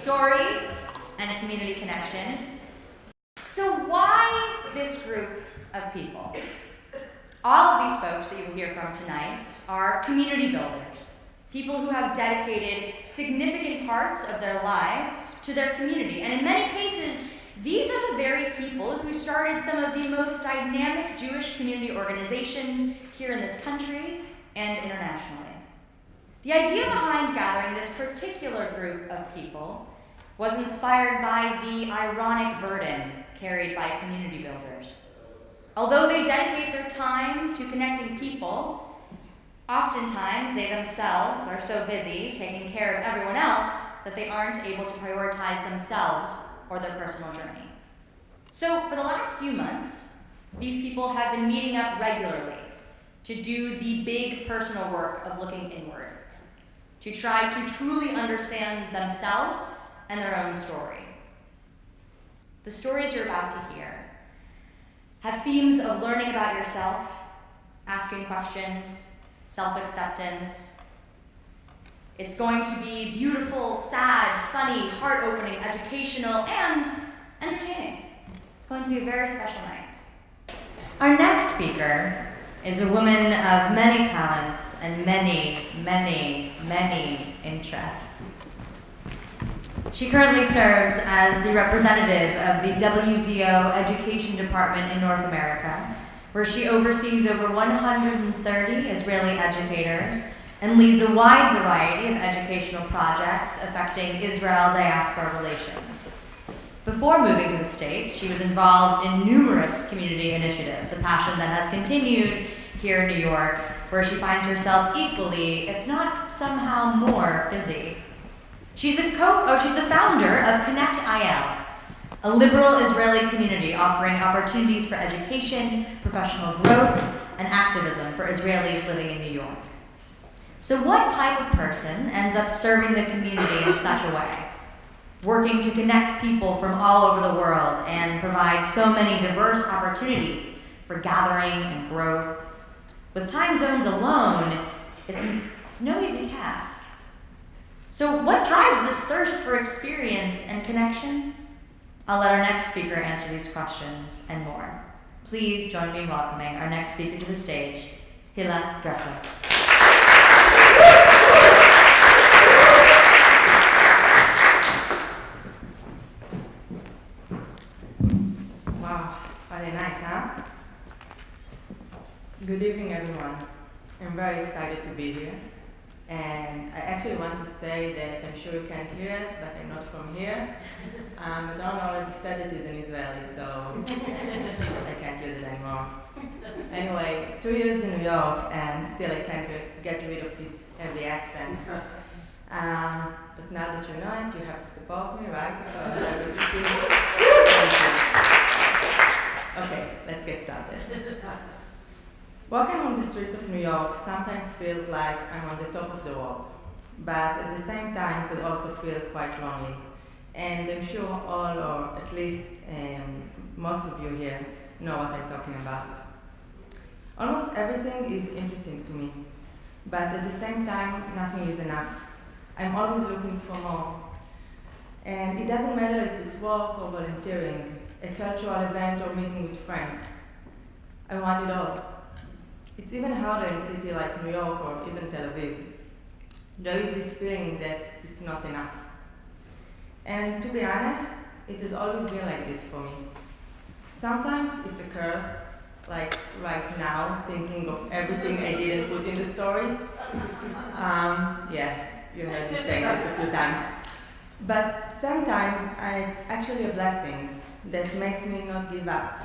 stories, and community connection. So why this group of people? All of these folks that you will hear from tonight are community builders, people who have dedicated significant parts of their lives to their community. And in many cases, these are the very people who started some of the most dynamic Jewish community organizations here in this country and internationally. The idea behind gathering this particular group of people was inspired by the ironic burden carried by community builders. Although they dedicate their time to connecting people, oftentimes they themselves are so busy taking care of everyone else that they aren't able to prioritize themselves or their personal journey. So for the last few months, these people have been meeting up regularly to do the big personal work of looking inward, to try to truly understand themselves and their own story. The stories you're about to hear have themes of learning about yourself, asking questions, self-acceptance. It's going to be beautiful, sad, funny, heart-opening, educational, and entertaining. It's going to be a very special night. Our next speaker is a woman of many talents and many, many, many interests. She currently serves as the representative of the WZO Education Department in North America, where she oversees over 130 Israeli educators and leads a wide variety of educational projects affecting Israel diaspora relations. Before moving to the States, she was involved in numerous community initiatives, a passion that has continued here in New York, where she finds herself equally, if not somehow more, busy. She's the founder of Connect IL, a liberal Israeli community offering opportunities for education, professional growth, and activism for Israelis living in New York. So what type of person ends up serving the community in such a way, working to connect people from all over the world and provide so many diverse opportunities for gathering and growth? With time zones alone, it's no easy task. So what drives this thirst for experience and connection? I'll let our next speaker answer these questions and more. Please join me in welcoming our next speaker to the stage, Hilla Drechler. Wow, what a night, huh? Good evening, everyone. I'm very excited to be here. And I actually want to say that I'm sure you can't hear it, but I'm not from here. But Ron already said it is in Israeli, so I can't use it anymore. Anyway, 2 years in New York, and still I can't get rid of this heavy accent. But now that you know it, you have to support me, right? So okay, let's get started. Walking on the streets of New York sometimes feels like I'm on the top of the world, but at the same time could also feel quite lonely. And I'm sure all, or at least most of you here, know what I'm talking about. Almost everything is interesting to me, but at the same time, nothing is enough. I'm always looking for more. And it doesn't matter if it's work or volunteering, a cultural event or meeting with friends. I want it all. It's even harder in a city like New York or even Tel Aviv. There is this feeling that it's not enough. And to be honest, it has always been like this for me. Sometimes it's a curse, like right now, thinking of everything I didn't put in the story. Yeah, you heard me saying this a few times. But sometimes it's actually a blessing that makes me not give up.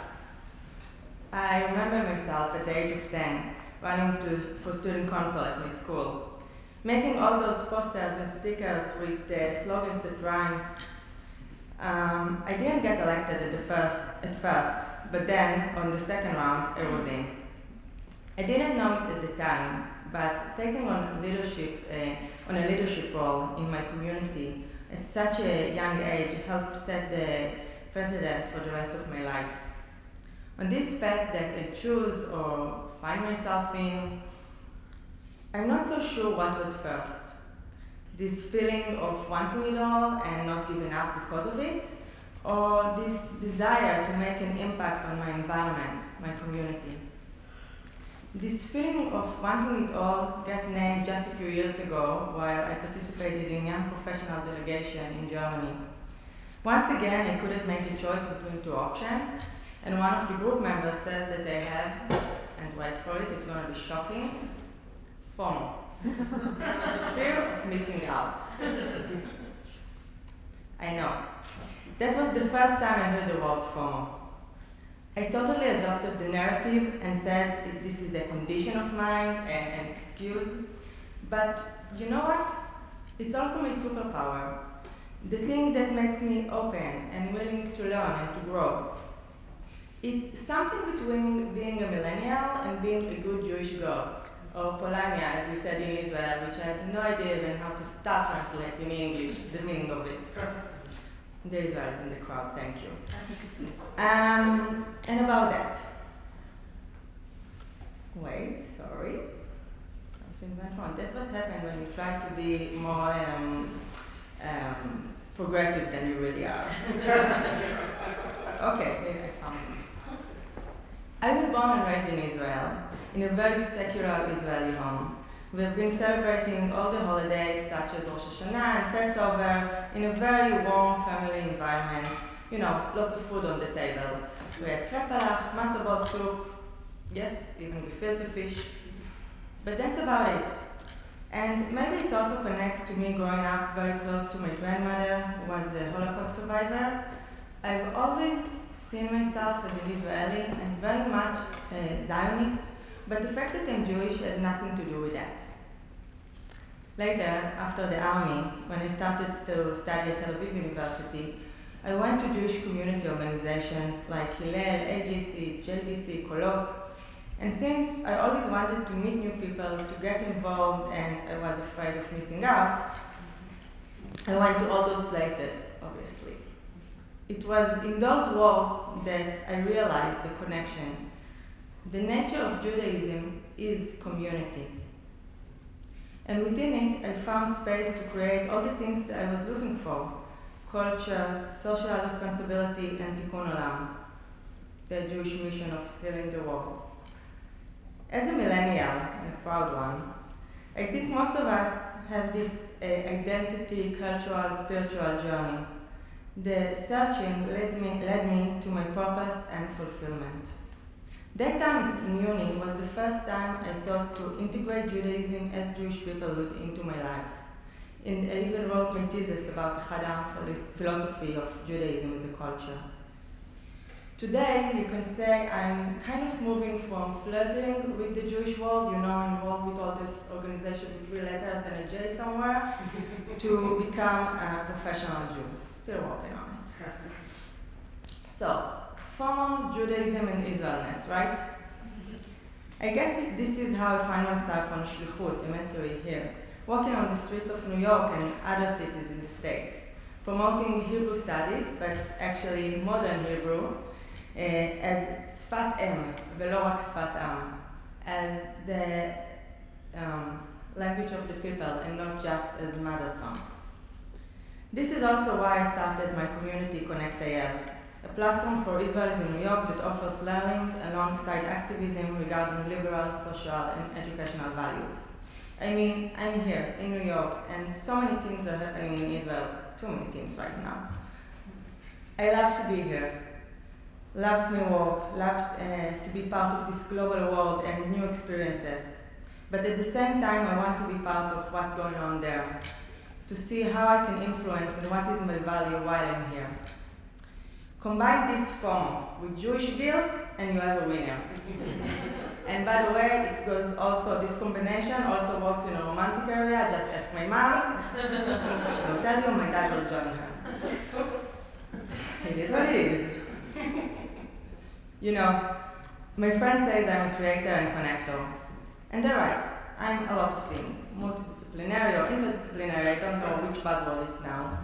I remember myself at the age of 10, running for student council at my school, making all those posters and stickers with slogans that rhymed. I didn't get elected at first, but then on the second round I was in. I didn't know it at the time, but taking on a leadership role in my community at such a young age helped set the precedent for the rest of my life. On this path that I choose or find myself in, I'm not so sure what was first, This feeling of wanting it all and not giving up because of it, or this desire to make an impact on my environment, my community. This feeling of wanting it all got named just a few years ago while I participated in a young professional delegation in Germany. Once again, I couldn't make a choice between two options, and one of the group members says that they have, and wait for it, it's going to be shocking, FOMO. Fear of missing out. I know. That was the first time I heard the word FOMO. I totally adopted the narrative and said that this is a condition of mine and an excuse. But you know what? It's also my superpower. The thing that makes me open and willing to learn and to grow. It's something between being a millennial and being a good Jewish girl, or Polamia, as we said in Israel, which I had no idea even how to start translating in English, the meaning of it. The Israelis in the crowd, thank you. And about that. Wait, sorry. Something went wrong. That's what happened when you try to be more progressive than you really are. Okay, maybe I found it. I was born and raised in Israel, in a very secular Israeli home. We have been celebrating all the holidays, such as Rosh Hashanah and Passover, in a very warm family environment. You know, lots of food on the table. We had krepelach, matzo ball soup, yes, even gefilte fish. But that's about it. And maybe it's also connected to me growing up very close to my grandmother, who was a Holocaust survivor. I've always seen myself as an Israeli and very much a Zionist, but the fact that I'm Jewish had nothing to do with that. Later, after the army, when I started to study at Tel Aviv University, I went to Jewish community organizations like Hillel, AGC, JDC, Kolot, and since I always wanted to meet new people, to get involved, and I was afraid of missing out, I went to all those places, obviously. It was in those walls that I realized the connection. The nature of Judaism is community. And within it, I found space to create all the things that I was looking for: culture, social responsibility, and tikkun olam, the Jewish mission of healing the world. As a millennial, and a proud one, I think most of us have this identity, cultural, spiritual journey. The searching led me to my purpose and fulfillment. That time in uni was the first time I thought to integrate Judaism as Jewish peoplehood into my life. And I even wrote my thesis about the Hadam philosophy of Judaism as a culture. Today, you can say I'm kind of moving from flirting with the Jewish world, involved with all this organization with 3 letters and a J somewhere, to become a professional Jew. Still working on it. So, FOMO, Judaism, and Israelness, right? I guess this is how I find myself on Shlichut, emissary here, walking on the streets of New York and other cities in the States, promoting Hebrew studies, but actually modern Hebrew, as Sfat Em, ולא רק Sfat Am, as the language of the people and not just as mother tongue. This is also why I started my community Connect AL, a platform for Israelis in New York that offers learning alongside activism regarding liberal, social, and educational values. I mean, I'm here in New York, and so many things are happening in Israel, too many things right now. I love to be here, loved my work, loved to be part of this global world and new experiences. But at the same time, I want to be part of what's going on there, to see how I can influence and what is my value while I'm here. Combine this FOMO with Jewish guilt, and you have a winner. And by the way, it goes also, this combination also works in a romantic area. Just ask my mom. She will tell you, my dad will join her. It is what it is. My friend says I'm a creator and connector. And they're right. I'm a lot of things. Multidisciplinary or interdisciplinary, I don't know which buzzword it's now.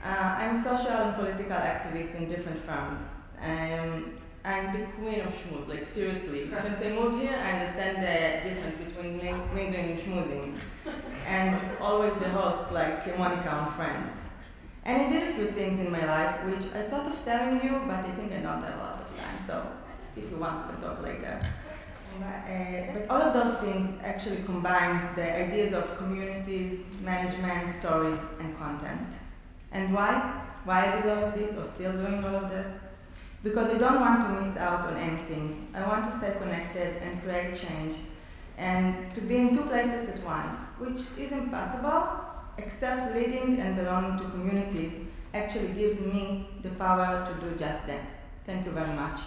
I'm a social and political activist in different firms. I'm the queen of schmooze, like seriously. Since I moved here, I understand the difference between mingling and schmoozing. and always the host like Monica on Friends. And I did a few things in my life which I thought of telling you, but I think I don't have a lot of time, so if you want, we can talk later. But all of those things actually combines the ideas of communities, management, stories, and content. And why? Why I did all of this, or still doing all of that? Because I don't want to miss out on anything. I want to stay connected and create change, and to be in two places at once, which is impossible, except leading and belonging to communities actually gives me the power to do just that. Thank you very much.